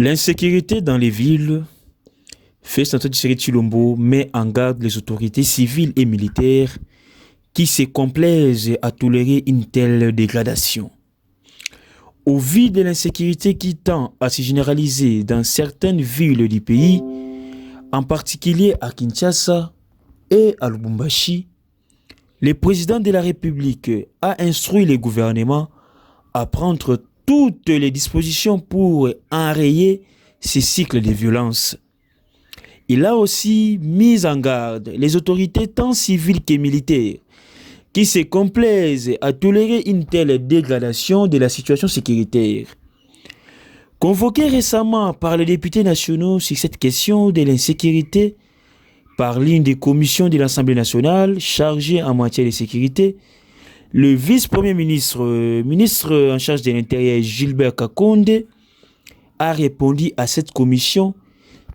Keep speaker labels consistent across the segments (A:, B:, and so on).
A: L'insécurité dans les villes, Festus Tshisekedi Tshilombo met en garde les autorités civiles et militaires qui se complaisent à tolérer une telle dégradation. Au vu de l'insécurité qui tend à se généraliser dans certaines villes du pays, en particulier à Kinshasa et à Lubumbashi, le président de la République a instruit le gouvernement à prendre toutes les dispositions pour enrayer ces cycles de violence. Il a aussi mis en garde les autorités tant civiles que militaires qui se complaisent à tolérer une telle dégradation de la situation sécuritaire. Convoqué récemment par les députés nationaux sur cette question de l'insécurité par l'une des commissions de l'Assemblée nationale chargée en matière de sécurité, le vice-premier ministre en charge de l'Intérieur, Gilbert Kakonde, a répondu à cette commission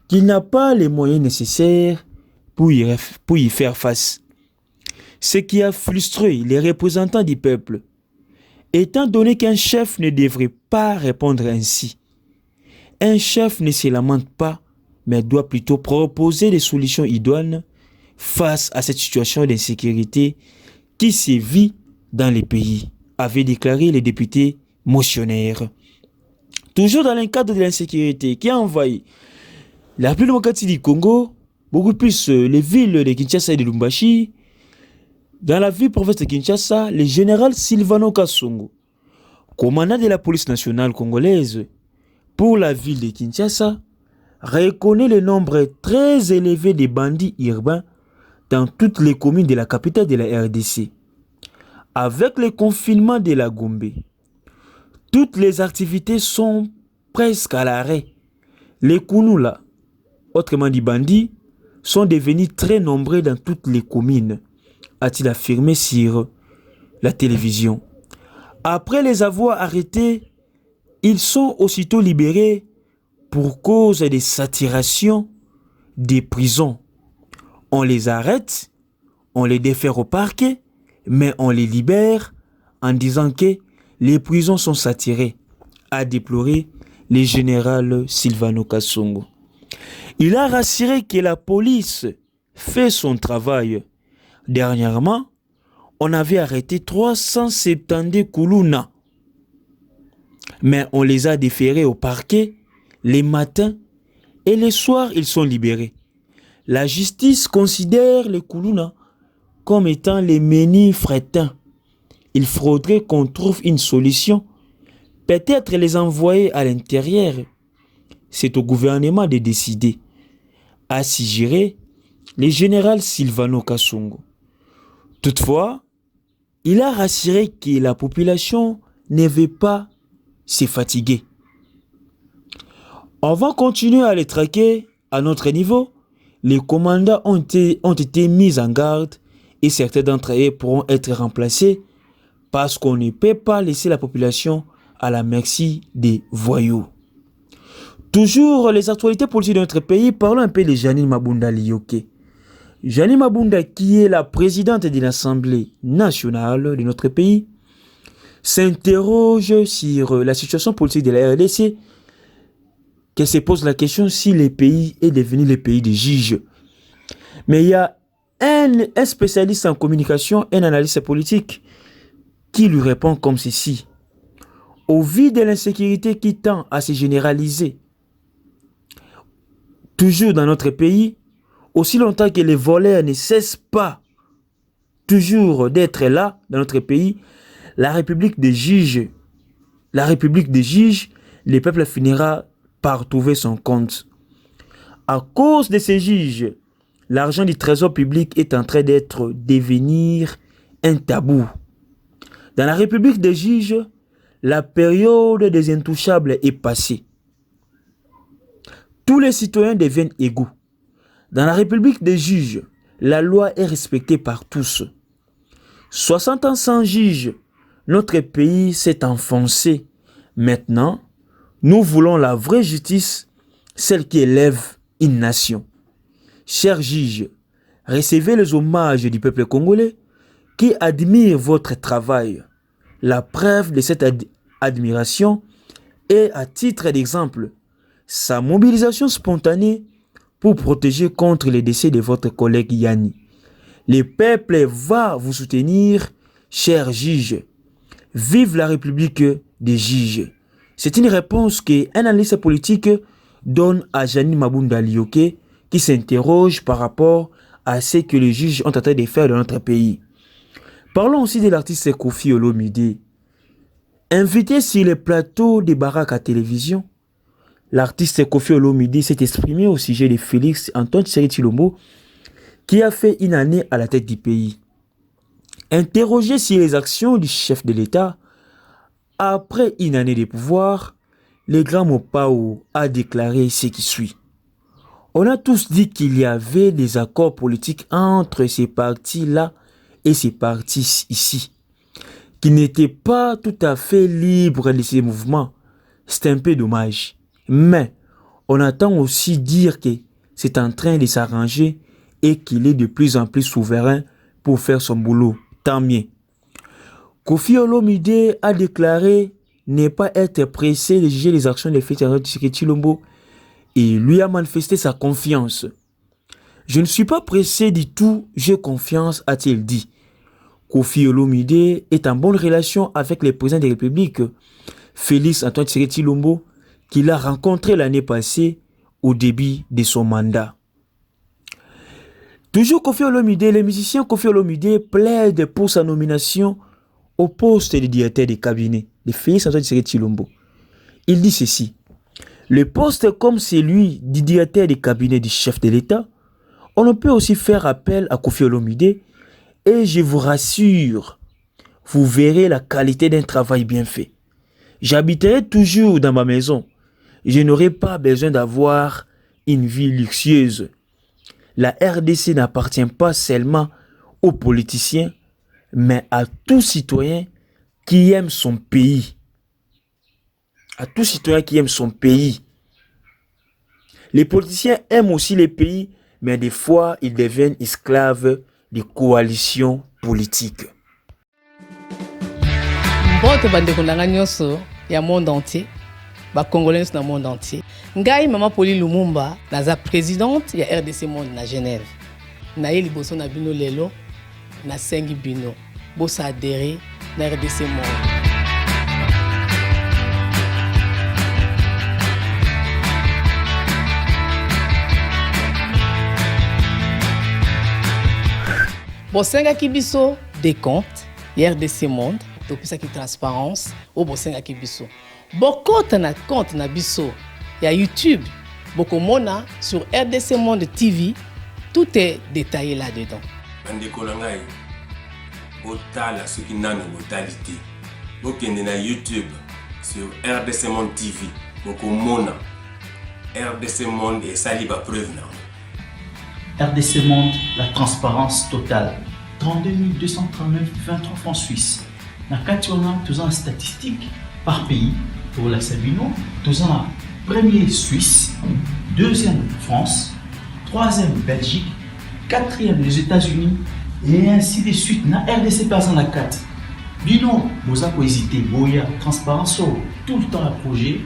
A: qu'il n'a pas les moyens nécessaires pour y faire face. Ce qui a frustré les représentants du peuple, étant donné qu'un chef ne devrait pas répondre ainsi. Un chef ne se lamente pas, mais doit plutôt proposer des solutions idoines face à cette situation d'insécurité qui sévit dans les pays, avait déclaré les députés motionnaires. Toujours dans le cadre de l'insécurité qui a envahi la République démocratique du Congo, beaucoup plus les villes de Kinshasa et de Lubumbashi. Dans la ville province de Kinshasa, le général Silvano Kasongo, commandant de la police nationale congolaise pour la ville de Kinshasa, reconnaît le nombre très élevé de bandits urbains dans toutes les communes de la capitale de la RDC. Avec le confinement de la Gombe, toutes les activités sont presque à l'arrêt. Les Kounoula, autrement dit bandits, sont devenus très nombreux dans toutes les communes, a-t-il affirmé sur la télévision. Après les avoir arrêtés, ils sont aussitôt libérés pour cause de saturation des prisons. On les arrête, on les défère au parquet, mais on les libère en disant que les prisons sont saturées, a déploré le général Silvano Kasongo. Il a rassuré que la police fait son travail. Dernièrement, on avait arrêté 370 Koulouna, mais on les a déférés au parquet les matins et les soirs ils sont libérés. La justice considère les Koulouna comme étant les menus frétins. Il faudrait qu'on trouve une solution, peut-être les envoyer à l'intérieur. C'est au gouvernement de décider, a suggéré le général Silvano Kasongo. Toutefois, il a rassuré que la population ne veut pas se fatiguer. On va continuer à les traquer à notre niveau. Les commandants ont été mis en garde et certains d'entre eux pourront être remplacés parce qu'on ne peut pas laisser la population à la merci des voyous. Toujours les actualités politiques de notre pays, parlons un peu de Janine Mabunda Liyoke. Janine Mabunda, qui est la présidente de l'Assemblée nationale de notre pays, s'interroge sur la situation politique de la RDC, qu'elle se pose la question si le pays est devenu le pays des juges. Mais il y a un spécialiste en communication, un analyste politique, qui lui répond comme ceci. Au vu de l'insécurité qui tend à se généraliser, toujours dans notre pays, aussi longtemps que les voleurs ne cessent pas toujours d'être là dans notre pays, la République des juges, le peuple finira par trouver son compte. À cause de ces juges, l'argent du trésor public est en train devenir un tabou. Dans la République des juges, la période des intouchables est passée. Tous les citoyens deviennent égaux. Dans la République des juges, la loi est respectée par tous. 60 ans sans juge, notre pays s'est enfoncé. Maintenant, nous voulons la vraie justice, celle qui élève une nation. Chers juges, recevez les hommages du peuple congolais qui admire votre travail. La preuve de cette admiration est, à titre d'exemple, sa mobilisation spontanée pour protéger contre les décès de votre collègue Yanni. Le peuple va vous soutenir, chers juges. Vive la République des juges. C'est une réponse qu'un analyste politique donne à Janine Mabunda Lioke qui s'interroge par rapport à ce que les juges ont tenté de faire dans notre pays. Parlons aussi de l'artiste Koffi Olomide. Invité sur les plateaux des baraques à télévision, l'artiste Koffi Olomide s'est exprimé au sujet de Félix Antoine Tshisekedi Tshilombo qui a fait une année à la tête du pays. Interrogé sur les actions du chef de l'État, après une année de pouvoir, le grand Mopao a déclaré ce qui suit. On a tous dit qu'il y avait des accords politiques entre ces partis-là et ces partis ici, qui n'étaient pas tout à fait libres de ces mouvements. C'est un peu dommage. Mais on entend aussi dire que c'est en train de s'arranger et qu'il est de plus en plus souverain pour faire son boulot. Tant mieux. Koffi Olomide a déclaré ne pas être pressé de juger les actions de Félix Antoine Tshisekedi Tshilombo et lui a manifesté sa confiance. Je ne suis pas pressé du tout, j'ai confiance, a-t-il dit. Koffi Olomide est en bonne relation avec le président de la République, Félix Antoine Tshisekedi Tshilombo, qu'il a rencontré l'année passée au début de son mandat. Toujours Koffi Olomide, le musicien Koffi Olomide plaide pour sa nomination au poste de directeur de cabinet de Félix Antoine Tshisekedi Tshilombo. Il dit ceci: le poste comme celui du directeur de cabinet du chef de l'État, on peut aussi faire appel à Koffi Olomide et je vous rassure, vous verrez la qualité d'un travail bien fait. J'habiterai toujours dans ma maison. Je n'aurai pas besoin d'avoir une vie luxueuse. La RDC n'appartient pas seulement aux politiciens, mais à tout citoyen qui aime son pays. À tout citoyen qui aime son pays. Les politiciens aiment aussi les pays, mais des fois, ils deviennent esclaves des coalitions politiques.
B: Mbote bandeko nanga nyonso ya monde entier, ba congolais dans le monde entier. Ngai Mama Pauline Lumumba, naza présidente ya RDC Monde na Genève. Na ye liboso na bino lelo, na sengi bino. Bosa adhéré na RDC Monde. Bosenga kibiso des comptes, RDC Monde, depuis ça qui transparence, au bosenga kibiso. Bokota na compte na biso, ya YouTube, bokomona sur RDC Monde TV, tout est détaillé là-dedans.
C: Bandeko langai, botala ce qui n'a pas botalité. Bokende na YouTube sur RDC Monde TV, bokomona RDC Monde et saliba preuve na.
D: RDC Monde, la transparence totale. 32 239 23 francs suisses. Na kationa, tous en statistiques par pays. Pour la Sabino, tous en premier Suisse, deuxième France, troisième Belgique, quatrième les États-Unis et ainsi de suite. Na RDC pas en la 4. Bino, vous avez hésité, Boya, transparence, tout le temps à projet,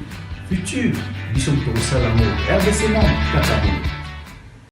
D: futur. Bisson pour ça l'amour. RDC Monde, Katabo.